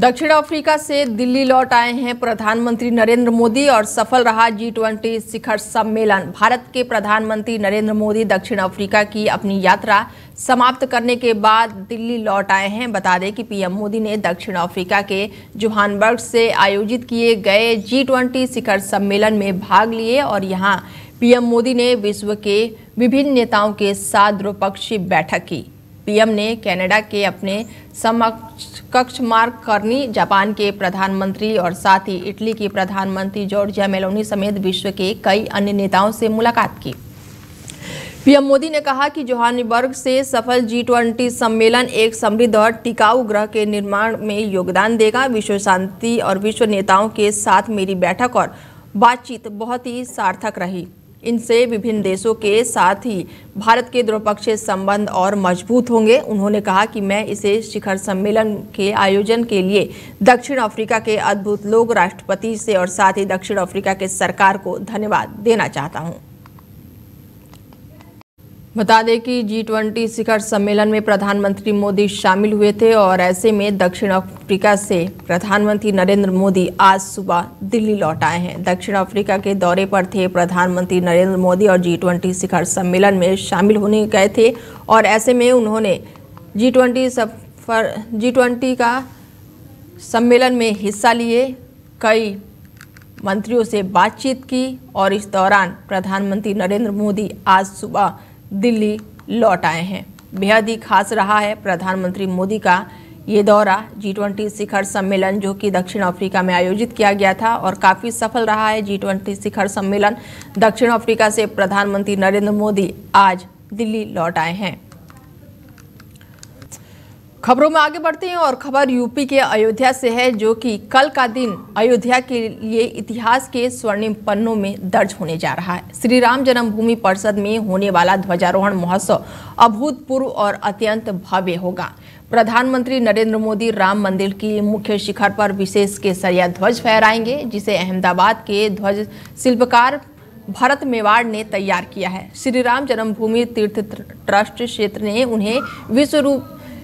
दक्षिण अफ्रीका से दिल्ली लौट आए हैं प्रधानमंत्री नरेंद्र मोदी और सफल रहा G20 शिखर सम्मेलन। भारत के प्रधानमंत्री नरेंद्र मोदी दक्षिण अफ्रीका की अपनी यात्रा समाप्त करने के बाद दिल्ली लौट आए हैं। बता दें कि पीएम मोदी ने दक्षिण अफ्रीका के जोहान्सबर्ग से आयोजित किए गए G20 शिखर सम्मेलन में भाग लिए और यहां पीएम मोदी ने विश्व के विभिन्न नेताओं के साथ द्विपक्षीय बैठक की। पीएम ने कनाडा के अपने समकक्ष मार्क कार्नी, जापान के प्रधानमंत्री और साथ ही इटली की प्रधानमंत्री जॉर्जिया मेलोनी समेत विश्व के कई अन्य नेताओं से मुलाकात की। पीएम मोदी ने कहा कि जोहान्सबर्ग से सफल G20 सम्मेलन एक समृद्ध और टिकाऊ ग्रह के निर्माण में योगदान देगा। विश्व शांति और विश्व नेताओं के साथ मेरी बैठक और बातचीत बहुत ही सार्थक रही। इनसे विभिन्न देशों के साथ ही भारत के द्विपक्षीय संबंध और मजबूत होंगे। उन्होंने कहा कि मैं इसे शिखर सम्मेलन के आयोजन के लिए दक्षिण अफ्रीका के अद्भुत लोग, राष्ट्रपति से और साथ ही दक्षिण अफ्रीका के सरकार को धन्यवाद देना चाहता हूं। बता दें कि G20 शिखर सम्मेलन में प्रधानमंत्री मोदी शामिल हुए थे और ऐसे में दक्षिण अफ्रीका से प्रधानमंत्री नरेंद्र मोदी आज सुबह दिल्ली लौट आए हैं। दक्षिण अफ्रीका के दौरे पर थे प्रधानमंत्री नरेंद्र मोदी और G20 शिखर सम्मेलन में शामिल होने गए थे और ऐसे में उन्होंने G20 का सम्मेलन में हिस्सा लिए, कई मंत्रियों से बातचीत की और इस दौरान प्रधानमंत्री नरेंद्र मोदी आज सुबह दिल्ली लौट आए हैं। बेहद ही खास रहा है प्रधानमंत्री मोदी का ये दौरा। G20 शिखर सम्मेलन जो कि दक्षिण अफ्रीका में आयोजित किया गया था और काफ़ी सफल रहा है G20 शिखर सम्मेलन। दक्षिण अफ्रीका से प्रधानमंत्री नरेंद्र मोदी आज दिल्ली लौट आए हैं। खबरों में आगे बढ़ते हैं और खबर यूपी के अयोध्या से है, जो कि कल का दिन अयोध्या के लिए इतिहास के स्वर्णिम पन्नों में दर्ज होने जा रहा है। श्री राम जन्मभूमि परिषद में होने वाला ध्वजारोहण महोत्सव अभूतपूर्व और अत्यंत भव्य होगा। प्रधानमंत्री नरेंद्र मोदी राम मंदिर की मुख्य शिखर पर विशेष केसरिया ध्वज फहराएंगे, जिसे अहमदाबाद के ध्वज शिल्पकार भरत मेवाड़ ने तैयार किया है। श्री राम जन्मभूमि तीर्थ ट्रस्ट क्षेत्र ने उन्हें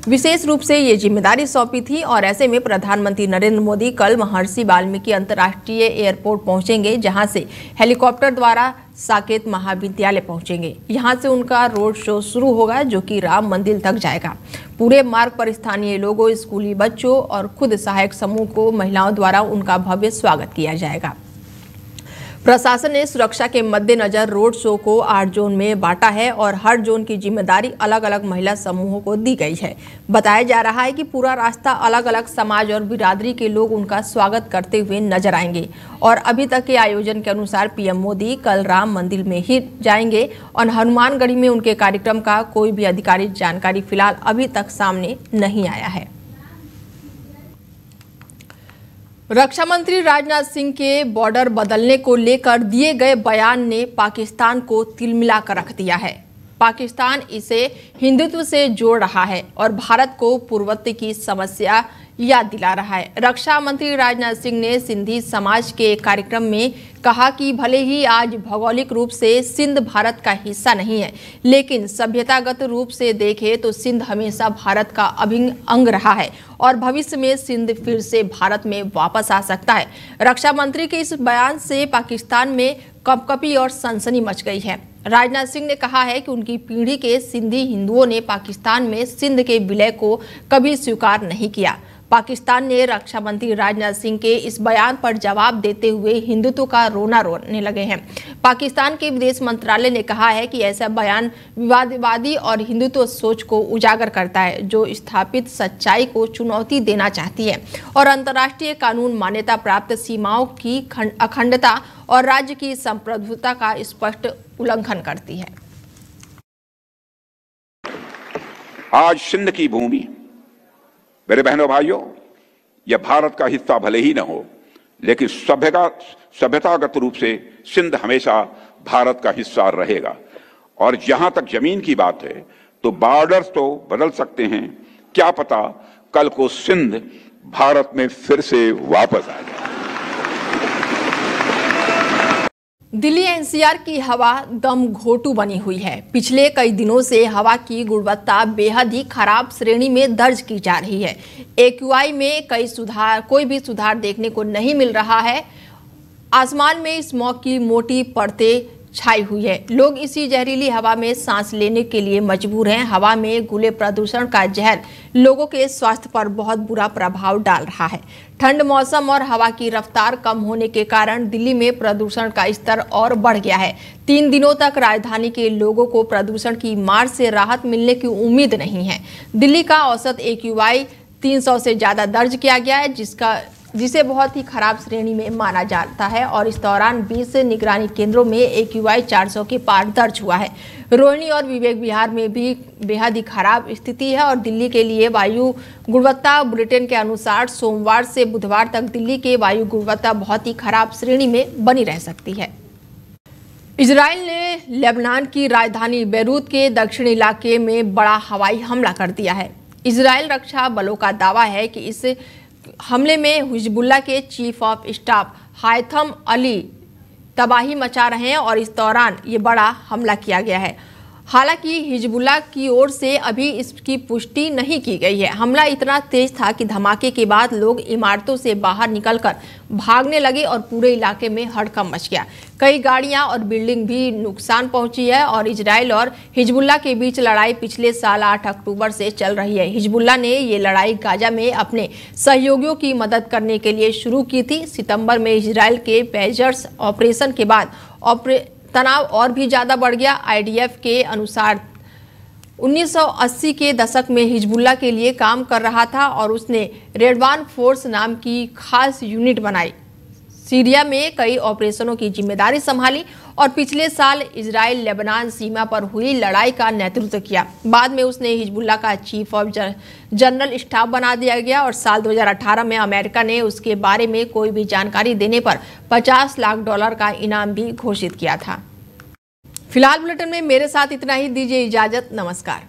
विशेष रूप से ये जिम्मेदारी सौंपी थी और ऐसे में प्रधानमंत्री नरेंद्र मोदी कल महर्षि वाल्मीकि अंतर्राष्ट्रीय एयरपोर्ट पहुंचेंगे, जहां से हेलीकॉप्टर द्वारा साकेत महाविद्यालय पहुंचेंगे। यहां से उनका रोड शो शुरू होगा, जो कि राम मंदिर तक जाएगा। पूरे मार्ग पर स्थानीय लोगों, स्कूली बच्चों और खुद सहायक समूह को महिलाओं द्वारा उनका भव्य स्वागत किया जाएगा। प्रशासन ने सुरक्षा के मद्देनजर रोड शो को 8 जोन में बांटा है और हर जोन की जिम्मेदारी अलग अलग महिला समूहों को दी गई है। बताया जा रहा है कि पूरा रास्ता अलग अलग समाज और बिरादरी के लोग उनका स्वागत करते हुए नजर आएंगे और अभी तक के आयोजन के अनुसार पीएम मोदी कल राम मंदिर में ही जाएंगे और हनुमानगढ़ी में उनके कार्यक्रम का कोई भी आधिकारिक जानकारी फिलहाल अभी तक सामने नहीं आया है। रक्षा मंत्री राजनाथ सिंह के बॉर्डर बदलने को लेकर दिए गए बयान ने पाकिस्तान को तिलमिला कर रख दिया है। पाकिस्तान इसे हिंदुत्व से जोड़ रहा है और भारत को पूर्वत्व की समस्या याद दिला रहा है। रक्षा मंत्री राजनाथ सिंह ने सिंधी समाज के कार्यक्रम में कहा कि भले ही आज भौगोलिक रूप से सिंध भारत का हिस्सा नहीं है, लेकिन सभ्यतागत रूप से देखें तो सिंध हमेशा भारत का अभिन्न अंग रहा है और भविष्य में सिंध फिर से भारत में वापस आ सकता है। रक्षा मंत्री के इस बयान से पाकिस्तान में कंपकपी और सनसनी मच गई है। राजनाथ सिंह ने कहा है कि उनकी पीढ़ी के सिंधी हिंदुओं ने पाकिस्तान में सिंध के विलय को कभी स्वीकार नहीं किया। पाकिस्तान ने रक्षा मंत्री राजनाथ सिंह के इस बयान पर जवाब देते हुए हिंदुत्व का रोना रोने लगे हैं। पाकिस्तान के विदेश मंत्रालय ने कहा है कि ऐसा बयान विवादवादी और हिंदुत्व सोच को उजागर करता है, जो स्थापित सच्चाई को चुनौती देना चाहती है और अंतर्राष्ट्रीय कानून, मान्यता प्राप्त सीमाओं की अखंडता और राज्य की संप्रभुता का स्पष्ट उल्लंघन करती है। आज सिंध की भूमि, मेरे बहनों भाइयों, यह भारत का हिस्सा भले ही न हो, लेकिन सभ्यतागत रूप से सिंध हमेशा भारत का हिस्सा रहेगा। और जहां तक जमीन की बात है तो बॉर्डर्स तो बदल सकते हैं, क्या पता कल को सिंध भारत में फिर से वापस आ जाए। दिल्ली एनसीआर की हवा दम घोटू बनी हुई है। पिछले कई दिनों से हवा की गुणवत्ता बेहद ही खराब श्रेणी में दर्ज की जा रही है। एक्यूआई में कोई भी सुधार देखने को नहीं मिल रहा है। आसमान में स्मॉग की मोटी परतें छाई हुई है। लोग इसी जहरीली हवा में सांस लेने के लिए मजबूर हैं। हवा में घुले प्रदूषण का जहर लोगों के स्वास्थ्य पर बहुत बुरा प्रभाव डाल रहा है। ठंड मौसम और हवा की रफ्तार कम होने के कारण दिल्ली में प्रदूषण का स्तर और बढ़ गया है। 3 दिनों तक राजधानी के लोगों को प्रदूषण की मार से राहत मिलने की उम्मीद नहीं है। दिल्ली का औसत एक्यूआई 300 से ज्यादा दर्ज किया गया है, जिसे बहुत ही खराब श्रेणी में माना जाता है और इस दौरान 20 निगरानी केंद्रों में एक्यूआई 400 के पार दर्ज हुआ है। रोहिणी और विवेक विहार में भी बेहद ही खराब स्थिति है और दिल्ली के लिए वायु गुणवत्ता बुलेटिन के अनुसार सोमवार से बुधवार तक दिल्ली के वायु गुणवत्ता बहुत ही खराब श्रेणी में बनी रह सकती है। इजराइल ने लेबनान की राजधानी बेरूत के दक्षिणी इलाके में बड़ा हवाई हमला कर दिया है। इजराइल रक्षा बलों का दावा है कि इस हमले में हिजबुल्लाह के चीफ ऑफ स्टाफ हायथम अली तबाही मचा रहे हैं और इस दौरान ये बड़ा हमला किया गया है। हालांकि हिजबुल्लाह की ओर से अभी इसकी पुष्टि नहीं की गई है। हमला इतना तेज था कि धमाके के बाद लोग इमारतों से बाहर निकलकर भागने लगे और पूरे इलाके में हड़कंप मच गया। कई गाड़ियां और बिल्डिंग भी नुकसान पहुंची है और इजराइल और हिजबुल्लाह के बीच लड़ाई पिछले साल 8 अक्टूबर से चल रही है। हिजबुल्लाह ने ये लड़ाई गाजा में अपने सहयोगियों की मदद करने के लिए शुरू की थी। सितंबर में इजराइल के पेजर्स ऑपरेशन के बाद तनाव और भी ज्यादा बढ़ गया। आईडीएफ के अनुसार 1980 के दशक में हिजबुल्लाह के लिए काम कर रहा था और उसने रेडवान फोर्स नाम की खास यूनिट बनाई, सीरिया में कई ऑपरेशनों की जिम्मेदारी संभाली और पिछले साल इजराइल लेबनान सीमा पर हुई लड़ाई का नेतृत्व किया। बाद में उसने हिजबुल्लाह का चीफ ऑफ जनरल स्टाफ बना दिया गया और साल 2018 में अमेरिका ने उसके बारे में कोई भी जानकारी देने पर $50 लाख का इनाम भी घोषित किया था। फिलहाल बुलेटिन में मेरे साथ इतना ही। दीजिए इजाजत। नमस्कार।